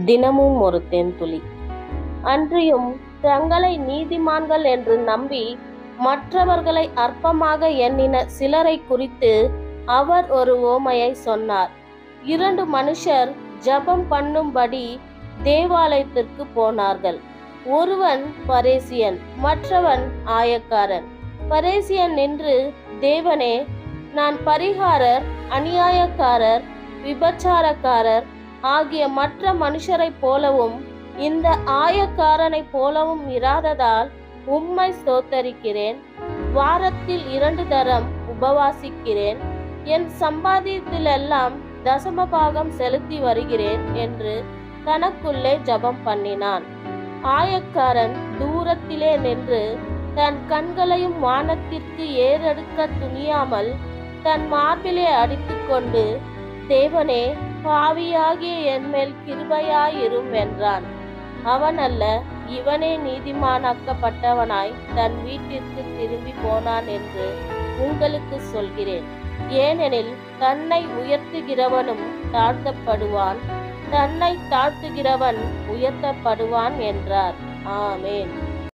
தினமும் ஒரு தென்துளி. அன்றியும் தங்களை நீதிமான்கள் என்று நம்பி மற்றவர்களை அற்பமாக எண்ணின சிலரை குறித்து அவர் ஒரு உவமையை சொன்னார். 2 மனுஷர் ஜெபம் பண்ணும்படி தேவாலயத்திற்கு போனார்கள். ஒருவன் பரேசியன், மற்றவன் ஆயக்காரன். பரேசியன் நின்று, தேவனே, நான் பரிகாரர், அநியாயக்காரர், விபச்சாரக்காரர் ஆகிய மற்ற மனுஷரைப் போலவும் இந்த ஆயக்காரனைப் போலவும் இராததால் உம்மை ஸ்தோத்தரிக்கிறேன். வாரத்தில் 2 தரம் உபவாசிக்கிறேன். என் சம்பாதியத்திலெல்லாம் தசமபாகம் செலுத்தி வருகிறேன் என்று தனக்குள்ளே ஜெபம் பண்ணினான். ஆயக்காரன் தூரத்திலே நின்று தன் கண்களையும் வானத்திற்கு ஏறெடுக்க துணியாமல் தன் மார்பிலே அடித்துக்கொண்டு, தேவனே, பாவியாகிய என்மேல் கிருபையாயிரும் என்றான். அவன் அல்ல, இவனே நீதிமானாக்கப்பட்டவனாய் தன் வீட்டிற்கு திரும்பி போனான் என்று உங்களுக்கு சொல்கிறேன். ஏனெனில் தன்னை உயர்த்துகிறவனும் தாழ்த்தப்படுவான், தன்னை தாழ்த்துகிறவன் உயர்த்தப்படுவான் என்றார். ஆமென்.